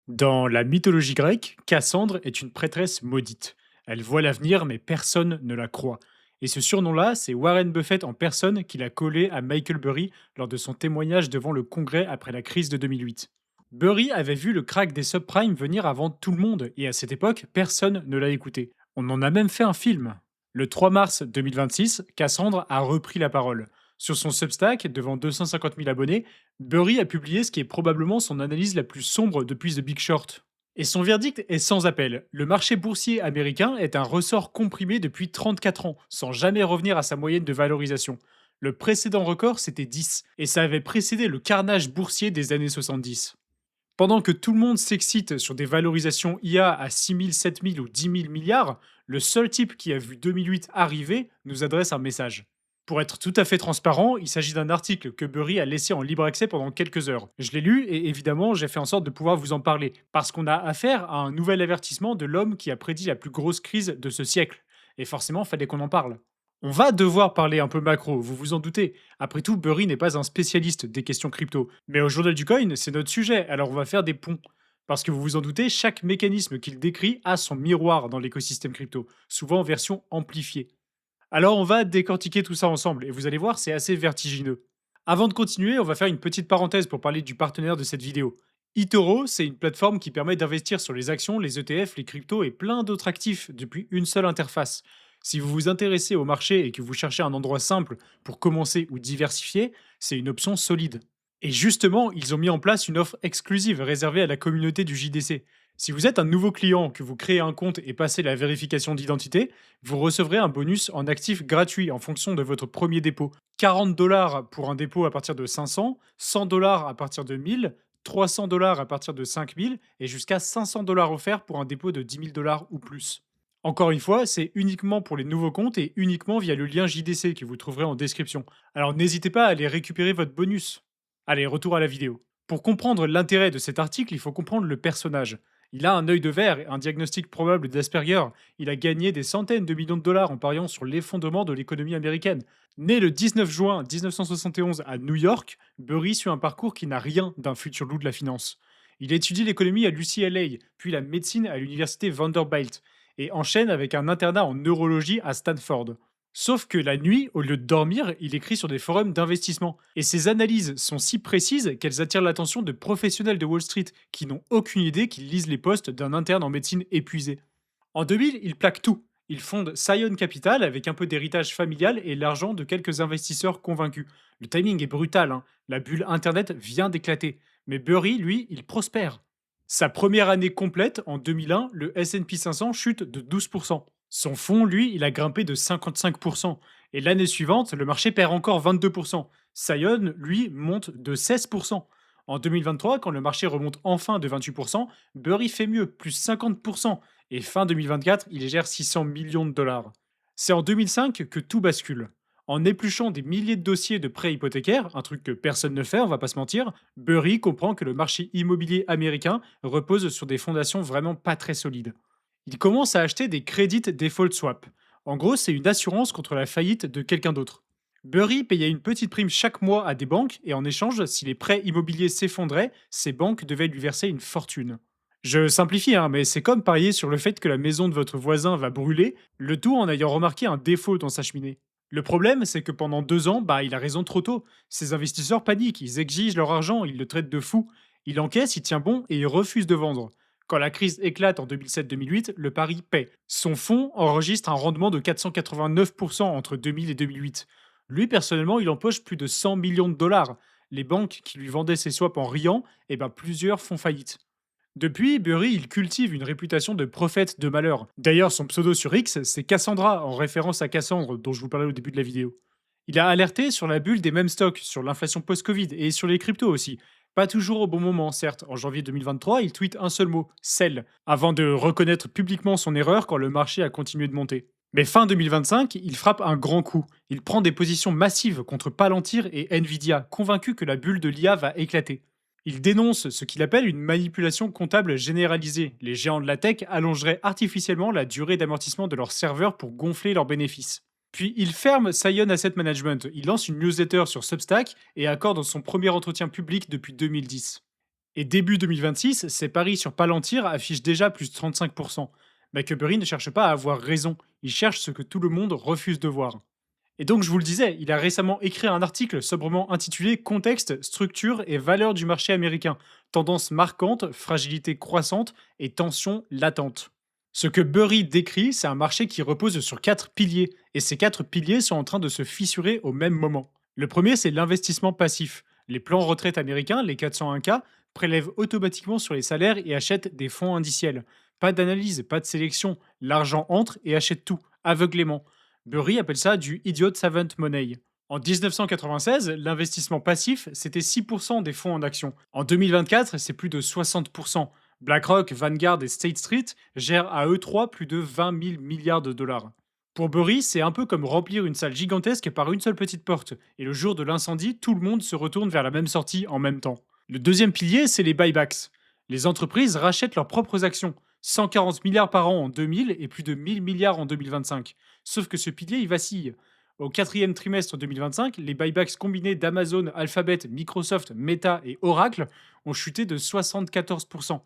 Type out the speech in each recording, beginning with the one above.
Dans la mythologie grecque, Cassandre est une prêtresse maudite. Elle voit l'avenir, mais personne ne la croit. Et ce surnom-là, c'est Warren Buffett en personne qui l'a collé à Michael Burry lors de son témoignage devant le Congrès après la crise de 2008. Burry avait vu le crack des subprimes venir avant tout le monde, et à cette époque, personne ne l'a écouté. On en a même fait un film. Le 3 mars 2026, Cassandre a repris la parole. Sur son Substack, devant 250 000 abonnés, Burry a publié ce qui est probablement son analyse la plus sombre depuis The Big Short. Et son verdict est sans appel. Le marché boursier américain est un ressort comprimé depuis 34 ans, sans jamais revenir à sa moyenne de valorisation. Le précédent record, c'était 10, et ça avait précédé le carnage boursier des années 70. Pendant que tout le monde s'excite sur des valorisations IA à 6 000, 7 000 ou 10 000 milliards, le seul type qui a vu 2008 arriver nous adresse un message. Pour être tout à fait transparent, il s'agit d'un article que Burry a laissé en libre accès pendant quelques heures. Je l'ai lu et évidemment, j'ai fait en sorte de pouvoir vous en parler, parce qu'on a affaire à un nouvel avertissement de l'homme qui a prédit la plus grosse crise de ce siècle. Et forcément, fallait qu'on en parle. On va devoir parler un peu macro, vous vous en doutez. Après tout, Burry n'est pas un spécialiste des questions crypto. Mais au journal du coin, c'est notre sujet, alors on va faire des ponts. Parce que vous vous en doutez, chaque mécanisme qu'il décrit a son miroir dans l'écosystème crypto, souvent en version amplifiée. Alors on va décortiquer tout ça ensemble, et vous allez voir, c'est assez vertigineux. Avant de continuer, on va faire une petite parenthèse pour parler du partenaire de cette vidéo. eToro, c'est une plateforme qui permet d'investir sur les actions, les ETF, les cryptos et plein d'autres actifs depuis une seule interface. Si vous vous intéressez au marché et que vous cherchez un endroit simple pour commencer ou diversifier, c'est une option solide. Et justement, ils ont mis en place une offre exclusive réservée à la communauté du JDC. Si vous êtes un nouveau client, que vous créez un compte et passez la vérification d'identité, vous recevrez un bonus en actifs gratuit en fonction de votre premier dépôt. 40 $ pour un dépôt à partir de 500, 100 $ à partir de 1000, 300 $ à partir de 5000 et jusqu'à 500 $ offerts pour un dépôt de 10 000 $ ou plus. Encore une fois, c'est uniquement pour les nouveaux comptes et uniquement via le lien JDC que vous trouverez en description. Alors n'hésitez pas à aller récupérer votre bonus. Allez, retour à la vidéo. Pour comprendre l'intérêt de cet article, il faut comprendre le personnage. Il a un œil de verre et un diagnostic probable d'Asperger. Il a gagné des centaines de millions de dollars en pariant sur l'effondrement de l'économie américaine. Né le 19 juin 1971 à New York, Burry suit un parcours qui n'a rien d'un futur loup de la finance. Il étudie l'économie à l'UCLA, puis la médecine à l'université Vanderbilt, et enchaîne avec un internat en neurologie à Stanford. Sauf que la nuit, au lieu de dormir, il écrit sur des forums d'investissement. Et ses analyses sont si précises qu'elles attirent l'attention de professionnels de Wall Street qui n'ont aucune idée qu'ils lisent les posts d'un interne en médecine épuisé. En 2000, il plaque tout. Il fonde Scion Capital avec un peu d'héritage familial et l'argent de quelques investisseurs convaincus. Le timing est brutal, hein. La bulle Internet vient d'éclater. Mais Burry, lui, il prospère. Sa première année complète, en 2001, le S&P 500 chute de 12%. Son fonds, lui, il a grimpé de 55%. Et l'année suivante, le marché perd encore 22%. Scion, lui, monte de 16%. En 2023, quand le marché remonte enfin de 28%, Burry fait mieux, plus 50%. Et fin 2024, il gère 600 millions de dollars. C'est en 2005 que tout bascule. En épluchant des milliers de dossiers de prêts hypothécaires, un truc que personne ne fait, on va pas se mentir, Burry comprend que le marché immobilier américain repose sur des fondations vraiment pas très solides. Il commence à acheter des credit default swap. En gros, c'est une assurance contre la faillite de quelqu'un d'autre. Burry payait une petite prime chaque mois à des banques et en échange, si les prêts immobiliers s'effondraient, ces banques devaient lui verser une fortune. Je simplifie, hein, mais c'est comme parier sur le fait que la maison de votre voisin va brûler, le tout en ayant remarqué un défaut dans sa cheminée. Le problème, c'est que pendant 2 ans, il a raison trop tôt. Ces investisseurs paniquent, ils exigent leur argent, ils le traitent de fou. Il encaisse, il tient bon et il refuse de vendre. Quand la crise éclate en 2007-2008, le pari paie. Son fonds enregistre un rendement de 489% entre 2000 et 2008. Lui, personnellement, il empoche plus de 100 millions de dollars. Les banques qui lui vendaient ses swaps en riant, plusieurs font faillite. Depuis, Burry, il cultive une réputation de prophète de malheur. D'ailleurs, son pseudo sur X, c'est Cassandra, en référence à Cassandre, dont je vous parlais au début de la vidéo. Il a alerté sur la bulle des mêmes stocks, sur l'inflation post-Covid et sur les cryptos aussi. Pas toujours au bon moment, certes. En janvier 2023, il tweet un seul mot, sell, avant de reconnaître publiquement son erreur quand le marché a continué de monter. Mais fin 2025, il frappe un grand coup. Il prend des positions massives contre Palantir et Nvidia, convaincu que la bulle de l'IA va éclater. Il dénonce ce qu'il appelle une manipulation comptable généralisée. Les géants de la tech allongeraient artificiellement la durée d'amortissement de leurs serveurs pour gonfler leurs bénéfices. Puis il ferme Scion Asset Management, il lance une newsletter sur Substack et accorde son premier entretien public depuis 2010. Et début 2026, ses paris sur Palantir affichent déjà plus de 35%. McElberry ne cherche pas à avoir raison, il cherche ce que tout le monde refuse de voir. Et donc, je vous le disais, il a récemment écrit un article sobrement intitulé Contexte, structure et valeur du marché américain. Tendance marquante, fragilité croissante et tension latente. Ce que Burry décrit, c'est un marché qui repose sur quatre piliers. Et ces quatre piliers sont en train de se fissurer au même moment. Le premier, c'est l'investissement passif. Les plans retraite américains, les 401k, prélèvent automatiquement sur les salaires et achètent des fonds indiciels. Pas d'analyse, pas de sélection. L'argent entre et achète tout, aveuglément. Burry appelle ça du idiot savant money. En 1996, l'investissement passif, c'était 6% des fonds en actions. En 2024, c'est plus de 60%. BlackRock, Vanguard et State Street gèrent à eux trois plus de 20 000 milliards de dollars. Pour Burry, c'est un peu comme remplir une salle gigantesque par une seule petite porte. Et le jour de l'incendie, tout le monde se retourne vers la même sortie en même temps. Le deuxième pilier, c'est les buybacks. Les entreprises rachètent leurs propres actions. 140 milliards par an en 2000 et plus de 1000 milliards en 2025. Sauf que ce pilier, il vacille. Au quatrième trimestre 2025, les buybacks combinés d'Amazon, Alphabet, Microsoft, Meta et Oracle ont chuté de 74%.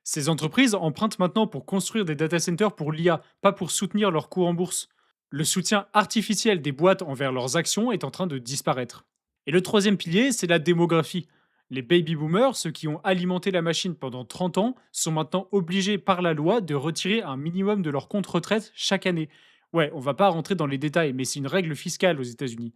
Ces entreprises empruntent maintenant pour construire des data centers pour l'IA, pas pour soutenir leur cours en bourse. Le soutien artificiel des boîtes envers leurs actions est en train de disparaître. Et le troisième pilier, c'est la démographie. Les baby boomers, ceux qui ont alimenté la machine pendant 30 ans, sont maintenant obligés par la loi de retirer un minimum de leur compte retraite chaque année. Ouais, on va pas rentrer dans les détails, mais c'est une règle fiscale aux États-Unis.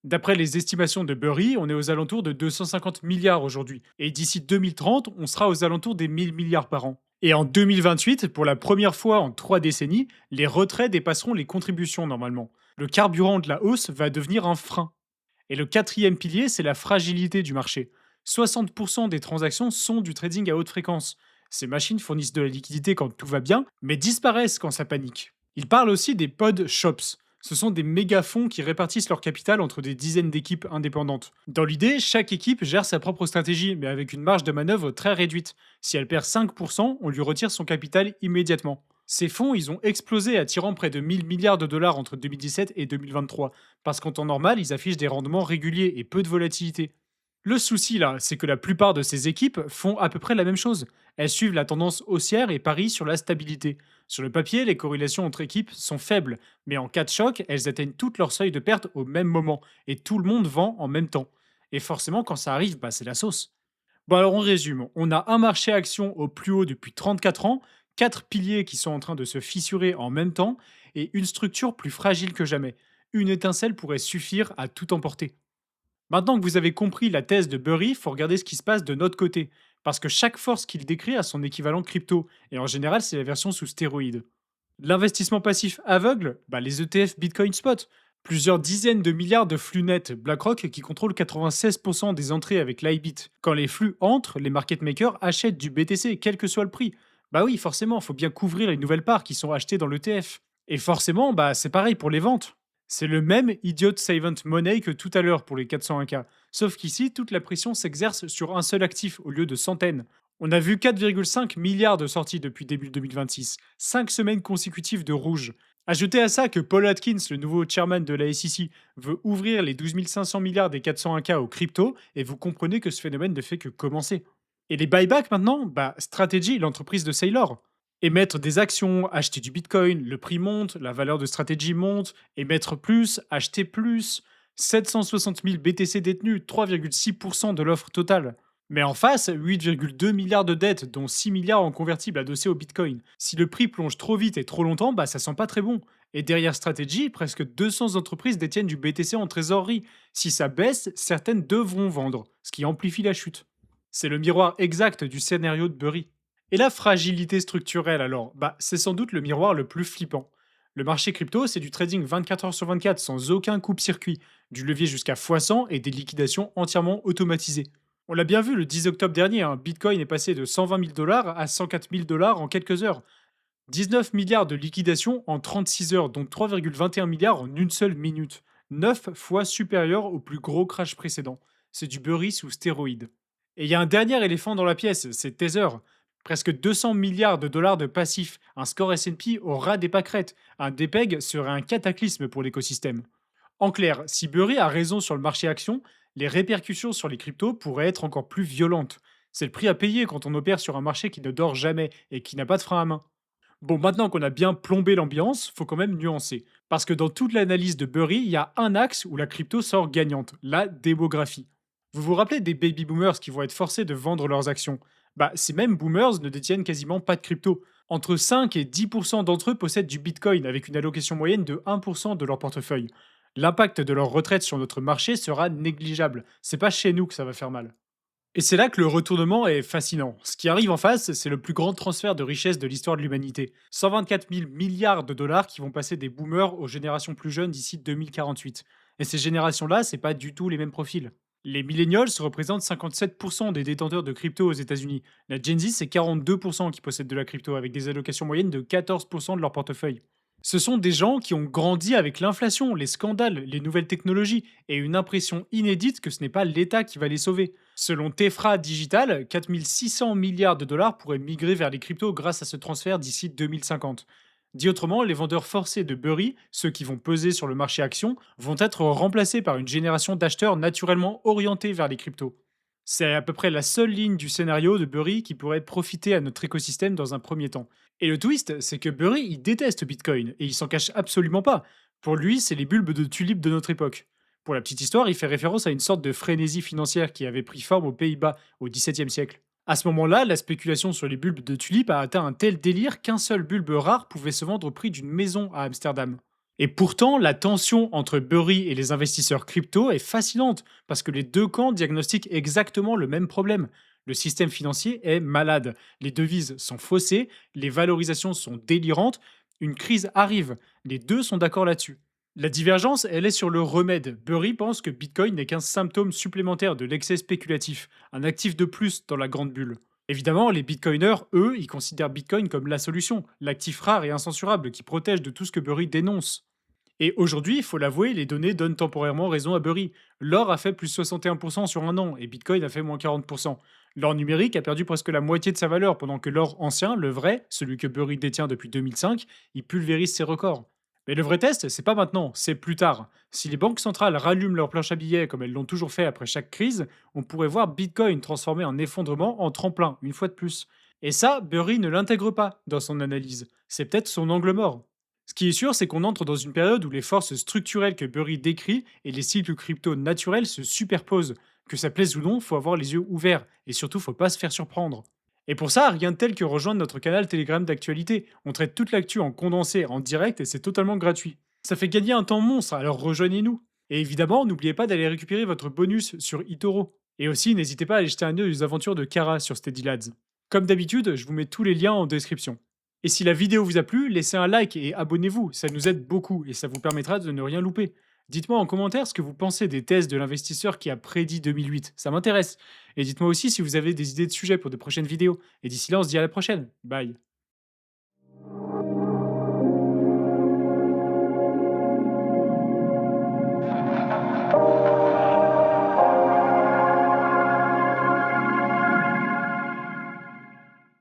D'après les estimations de Burry, on est aux alentours de 250 milliards aujourd'hui. Et d'ici 2030, on sera aux alentours des 1000 milliards par an. Et en 2028, pour la première fois en 3 décennies, les retraits dépasseront les contributions normalement. Le carburant de la hausse va devenir un frein. Et le quatrième pilier, c'est la fragilité du marché. 60% des transactions sont du trading à haute fréquence. Ces machines fournissent de la liquidité quand tout va bien, mais disparaissent quand ça panique. Il parle aussi des pod shops. Ce sont des méga fonds qui répartissent leur capital entre des dizaines d'équipes indépendantes. Dans l'idée, chaque équipe gère sa propre stratégie, mais avec une marge de manœuvre très réduite. Si elle perd 5%, on lui retire son capital immédiatement. Ces fonds, ils ont explosé, attirant près de 1000 milliards de dollars entre 2017 et 2023, parce qu'en temps normal, ils affichent des rendements réguliers et peu de volatilité. Le souci là, c'est que la plupart de ces équipes font à peu près la même chose. Elles suivent la tendance haussière et parient sur la stabilité. Sur le papier, les corrélations entre équipes sont faibles, mais en cas de choc, elles atteignent toutes leurs seuils de perte au même moment, et tout le monde vend en même temps. Et forcément, quand ça arrive, bah, c'est la sauce. Bon alors on résume, on a un marché action au plus haut depuis 34 ans, quatre piliers qui sont en train de se fissurer en même temps, et une structure plus fragile que jamais. Une étincelle pourrait suffire à tout emporter. Maintenant que vous avez compris la thèse de Burry, il faut regarder ce qui se passe de notre côté. Parce que chaque force qu'il décrit a son équivalent crypto, et en général, c'est la version sous stéroïdes. L'investissement passif aveugle, bah les ETF Bitcoin Spot. Plusieurs dizaines de milliards de flux nets, BlackRock qui contrôle 96% des entrées avec l'IBIT. Quand les flux entrent, les market makers achètent du BTC, quel que soit le prix. Bah oui, forcément, il faut bien couvrir les nouvelles parts qui sont achetées dans l'ETF. Et forcément, bah c'est pareil pour les ventes. C'est le même idiot savant money que tout à l'heure pour les 401k. Sauf qu'ici, toute la pression s'exerce sur un seul actif au lieu de centaines. On a vu 4,5 milliards de sorties depuis début 2026, 5 semaines consécutives de rouge. Ajoutez à ça que Paul Atkins, le nouveau chairman de la SEC, veut ouvrir les 12 500 milliards des 401k aux crypto, et vous comprenez que ce phénomène ne fait que commencer. Et les buybacks maintenant, bah Strategy, l'entreprise de Saylor. Émettre des actions, acheter du bitcoin, le prix monte, la valeur de Strategy monte, émettre plus, acheter plus. 760 000 BTC détenus, 3,6% de l'offre totale. Mais en face, 8,2 milliards de dettes, dont 6 milliards en convertibles adossés au bitcoin. Si le prix plonge trop vite et trop longtemps, bah ça sent pas très bon. Et derrière Strategy, presque 200 entreprises détiennent du BTC en trésorerie. Si ça baisse, certaines devront vendre, ce qui amplifie la chute. C'est le miroir exact du scénario de Burry. Et la fragilité structurelle alors, bah c'est sans doute le miroir le plus flippant. Le marché crypto, c'est du trading 24 heures sur 24 sans aucun coupe-circuit, du levier jusqu'à x100 et des liquidations entièrement automatisées. On l'a bien vu le 10 octobre dernier, Bitcoin est passé de 120 000 dollars à 104 000 dollars en quelques heures. 19 milliards de liquidations en 36 heures, dont 3,21 milliards en une seule minute. 9 fois supérieur au plus gros crash précédent. C'est du Burry sous stéroïdes. Et il y a un dernier éléphant dans la pièce, c'est Tether. Presque 200 milliards de dollars de passifs, un score S&P aura des pâquerettes, un dépeg serait un cataclysme pour l'écosystème. En clair, si Burry a raison sur le marché action, les répercussions sur les cryptos pourraient être encore plus violentes. C'est le prix à payer quand on opère sur un marché qui ne dort jamais et qui n'a pas de frein à main. Bon, maintenant qu'on a bien plombé l'ambiance, faut quand même nuancer. Parce que dans toute l'analyse de Burry, il y a un axe où la crypto sort gagnante, la démographie. Vous vous rappelez des baby boomers qui vont être forcés de vendre leurs actions? Bah, ces mêmes boomers ne détiennent quasiment pas de crypto. Entre 5 et 10% d'entre eux possèdent du bitcoin avec une allocation moyenne de 1% de leur portefeuille. L'impact de leur retraite sur notre marché sera négligeable. C'est pas chez nous que ça va faire mal. Et c'est là que le retournement est fascinant. Ce qui arrive en face, c'est le plus grand transfert de richesse de l'histoire de l'humanité. 124 000 milliards de dollars qui vont passer des boomers aux générations plus jeunes d'ici 2048. Et ces générations-là, c'est pas du tout les mêmes profils. Les millennials représentent 57% des détenteurs de crypto aux États-Unis. La Gen Z, c'est 42% qui possèdent de la crypto, avec des allocations moyennes de 14% de leur portefeuille. Ce sont des gens qui ont grandi avec l'inflation, les scandales, les nouvelles technologies et une impression inédite que ce n'est pas l'État qui va les sauver. Selon Tefra Digital, 4600 milliards de dollars pourraient migrer vers les cryptos grâce à ce transfert d'ici 2050. Dit autrement, les vendeurs forcés de Burry, ceux qui vont peser sur le marché action, vont être remplacés par une génération d'acheteurs naturellement orientés vers les cryptos. C'est à peu près la seule ligne du scénario de Burry qui pourrait profiter à notre écosystème dans un premier temps. Et le twist, c'est que Burry, il déteste Bitcoin, et il s'en cache absolument pas. Pour lui, c'est les bulbes de tulipes de notre époque. Pour la petite histoire, il fait référence à une sorte de frénésie financière qui avait pris forme aux Pays-Bas au XVIIe siècle. À ce moment-là, la spéculation sur les bulbes de tulipes a atteint un tel délire qu'un seul bulbe rare pouvait se vendre au prix d'une maison à Amsterdam. Et pourtant, la tension entre Burry et les investisseurs crypto est fascinante, parce que les deux camps diagnostiquent exactement le même problème. Le système financier est malade, les devises sont faussées, les valorisations sont délirantes, une crise arrive, les deux sont d'accord là-dessus. La divergence, elle est sur le remède. Burry pense que Bitcoin n'est qu'un symptôme supplémentaire de l'excès spéculatif, un actif de plus dans la grande bulle. Évidemment, les bitcoiners, eux, ils considèrent Bitcoin comme la solution, l'actif rare et incensurable qui protège de tout ce que Burry dénonce. Et aujourd'hui, il faut l'avouer, les données donnent temporairement raison à Burry. L'or a fait plus 61% sur un an et Bitcoin a fait moins 40%. L'or numérique a perdu presque la moitié de sa valeur, pendant que l'or ancien, le vrai, celui que Burry détient depuis 2005, il pulvérise ses records. Mais le vrai test, c'est pas maintenant, c'est plus tard. Si les banques centrales rallument leur planche à billets comme elles l'ont toujours fait après chaque crise, on pourrait voir Bitcoin transformer un effondrement en tremplin, une fois de plus. Et ça, Burry ne l'intègre pas dans son analyse. C'est peut-être son angle mort. Ce qui est sûr, c'est qu'on entre dans une période où les forces structurelles que Burry décrit et les cycles crypto naturels se superposent. Que ça plaise ou non, faut avoir les yeux ouverts et surtout, faut pas se faire surprendre. Et pour ça, rien de tel que rejoindre notre canal Telegram d'actualité. On traite toute l'actu en condensé, en direct et c'est totalement gratuit. Ça fait gagner un temps monstre, alors rejoignez-nous. Et évidemment, n'oubliez pas d'aller récupérer votre bonus sur eToro. Et aussi, n'hésitez pas à aller jeter un œil aux aventures de Kara sur Steady Lads. Comme d'habitude, je vous mets tous les liens en description. Et si la vidéo vous a plu, laissez un like et abonnez-vous, ça nous aide beaucoup et ça vous permettra de ne rien louper. Dites-moi en commentaire ce que vous pensez des thèses de l'investisseur qui a prédit 2008, ça m'intéresse. Et dites-moi aussi si vous avez des idées de sujets pour de prochaines vidéos. Et d'ici là, on se dit à la prochaine. Bye.